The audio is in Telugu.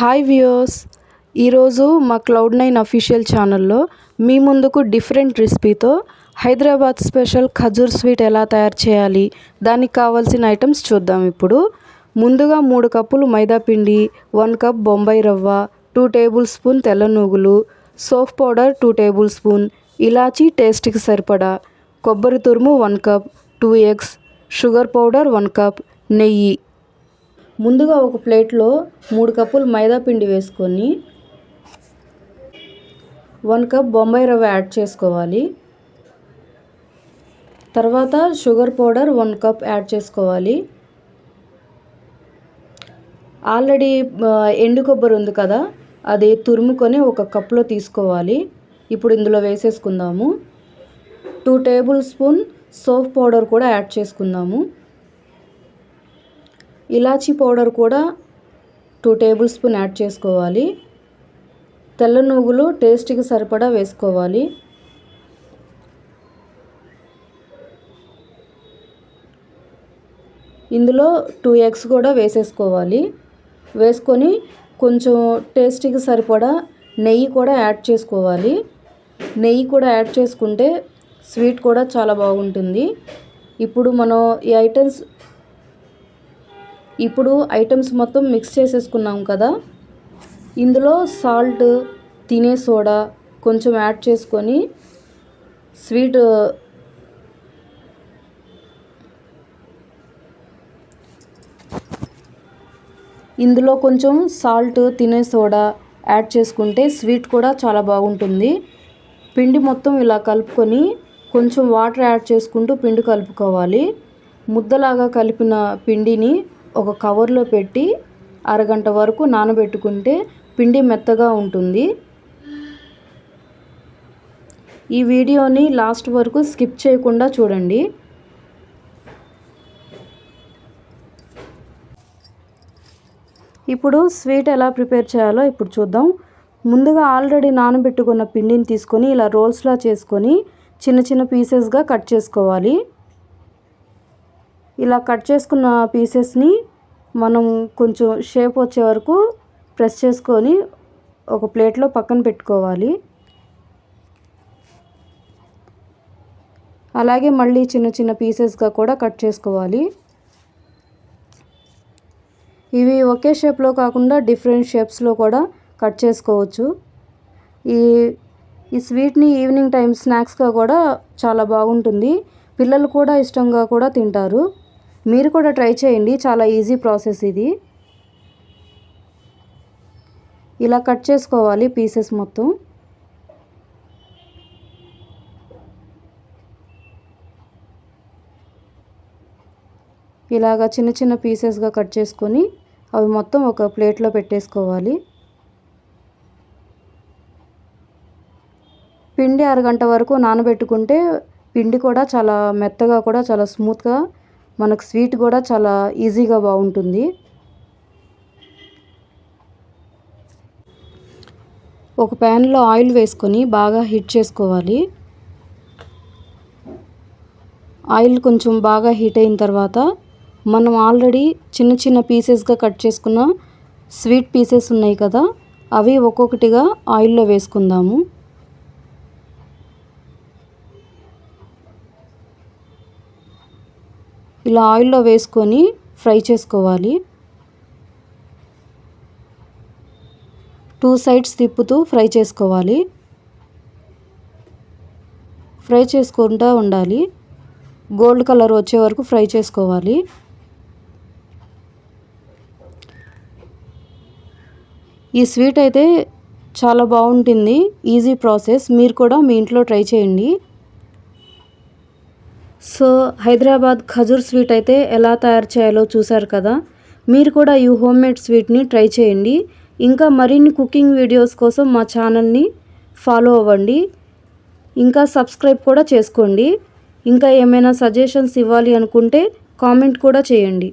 హాయ్ వ్యూయర్స్, ఈరోజు మా క్లౌడ్9 అఫీషియల్ ఛానల్లో మీ ముందుకు డిఫరెంట్ రెసిపీతో హైదరాబాద్ స్పెషల్ ఖజూర్ స్వీట్ ఎలా తయారు చేయాలి, దానికి కావాల్సిన ఐటమ్స్ చూద్దాం. ఇప్పుడు ముందుగా 3 కప్పులు మైదా పిండి, 1 కప్ బొంబాయి రవ్వ, 2 టేబుల్ స్పూన్ తెల్ల నువ్వులు, సోప్ పౌడర్ 2 టేబుల్ స్పూన్, ఇలాచీ టేస్ట్కి సరిపడా, కొబ్బరి తురుము 1 cup, 2 eggs, sugar powder 1 cup, నెయ్యి. ముందుగా ఒక ప్లేట్లో 3 కప్పులు మైదా పిండి వేసుకొని 1 కప్ బొంబాయి రవ్వ యాడ్ చేసుకోవాలి. తర్వాత షుగర్ పౌడర్ 1 కప్ యాడ్ చేసుకోవాలి. ఆల్రెడీ ఎండు కొబ్బరి ఉంది కదా, అది తురుముకొని ఒక కప్లో తీసుకోవాలి. ఇప్పుడు ఇందులో వేసేసుకుందాము. 2 టేబుల్ స్పూన్ సోప్ పౌడర్ కూడా యాడ్ చేసుకుందాము. ఇలాచీ పౌడర్ కూడా 2 టేబుల్ స్పూన్ యాడ్ చేసుకోవాలి. తెల్ల నువ్వులు టేస్ట్కి సరిపడా వేసుకోవాలి. ఇందులో 2 ఎగ్స్ కూడా వేసేసుకోవాలి. వేసుకొని కొంచెం టేస్ట్కి సరిపడా నెయ్యి కూడా యాడ్ చేసుకోవాలి. నెయ్యి కూడా యాడ్ చేసుకుంటే స్వీట్ కూడా చాలా బాగుంటుంది. ఇప్పుడు మనం ఈ ఐటమ్స్ మొత్తం మిక్స్ చేసేసుకున్నాం కదా, ఇందులో సాల్ట్, తినే సోడా కొంచెం యాడ్ చేసుకొని ఇందులో కొంచెం సాల్ట్, తినే సోడా యాడ్ చేసుకుంటే స్వీట్ కూడా చాలా బాగుంటుంది. పిండి మొత్తం ఇలా కలుపుకొని కొంచెం వాటర్ యాడ్ చేసుకుంటూ పిండి కలుపుకోవాలి. ముద్దలాగా కలిపిన పిండిని ఒక కవర్లో పెట్టి అరగంట వరకు నానబెట్టుకుంటే పిండి మెత్తగా ఉంటుంది. ఈ వీడియోని లాస్ట్ వరకు స్కిప్ చేయకుండా చూడండి. ఇప్పుడు స్వీట్ ఎలా ప్రిపేర్ చేయాలో ఇప్పుడు చూద్దాం. ముందుగా ఆల్రెడీ నానబెట్టుకున్న పిండిని తీసుకొని ఇలా రోల్స్లా చేసుకొని చిన్న చిన్న పీసెస్గా కట్ చేసుకోవాలి. ఇలా కట్ చేసుకున్న పీసెస్ని మనం కొంచెం షేప్ వచ్చే వరకు ప్రెస్ చేసుకొని ఒక ప్లేట్లో పక్కన పెట్టుకోవాలి. అలాగే మళ్ళీ చిన్న చిన్న పీసెస్గా కూడా కట్ చేసుకోవాలి. ఇవి ఒకే షేప్లో కాకుండా డిఫరెంట్ షేప్స్లో కూడా కట్ చేసుకోవచ్చు. ఈ స్వీట్ని ఈవినింగ్ టైం స్నాక్స్గా కూడా చాలా బాగుంటుంది. పిల్లలు కూడా ఇష్టంగా కూడా తింటారు. మీరు కూడా ట్రై చేయండి, చాలా ఈజీ ప్రాసెస్ ఇది. ఇలా కట్ చేసుకోవాలి పీసెస్ మొత్తం. ఇలాగా చిన్న చిన్న పీసెస్గా కట్ చేసుకొని అవి మొత్తం ఒక ప్లేట్లో పెట్టేసుకోవాలి. పిండి అరగంట వరకు నానబెట్టుకుంటే పిండి కూడా చాలా మెత్తగా కూడా చాలా స్మూత్గా, మనకు స్వీట్ కూడా చాలా ఈజీగా బాగుంటుంది. ఒక ప్యాన్లో ఆయిల్ వేసుకొని బాగా హీట్ చేసుకోవాలి. ఆయిల్ కొంచెం బాగా హీట్ అయిన తర్వాత మనం ఆల్రెడీ చిన్న చిన్న పీసెస్గా కట్ చేసుకున్న స్వీట్ పీసెస్ ఉన్నాయి కదా, అవి ఒక్కొక్కటిగా ఆయిల్లో వేసుకుందాము. ఇలా ఆయిల్లో వేసుకొని ఫ్రై చేసుకోవాలి. 2 సైడ్స్ తిప్పుతూ ఫ్రై చేసుకోవాలి. ఫ్రై చేసుకుంటూ ఉండాలి. గోల్డ్ కలర్ వచ్చే వరకు ఫ్రై చేసుకోవాలి. ఈ స్వీట్ అయితే చాలా బాగుంటుంది. ఈజీ ప్రాసెస్, మీరు కూడా మీ ఇంట్లో ట్రై చేయండి. సో హైదరాబాద్ ఖజూర్ స్వీట్ అయితే ఎలా తయారు చేయాలో చూసారు కదా. మీరు కూడా ఈ హోమ్మేడ్ స్వీట్ని ట్రై చేయండి. ఇంకా మరిన్ని కుకింగ్ వీడియోస్ కోసం మా ఛానల్ని ఫాలో అవ్వండి. ఇంకా సబ్స్క్రైబ్ కూడా చేసుకోండి. ఇంకా ఏమైనా సజెషన్స్ ఇవ్వాలి అనుకుంటే కామెంట్ కూడా చేయండి.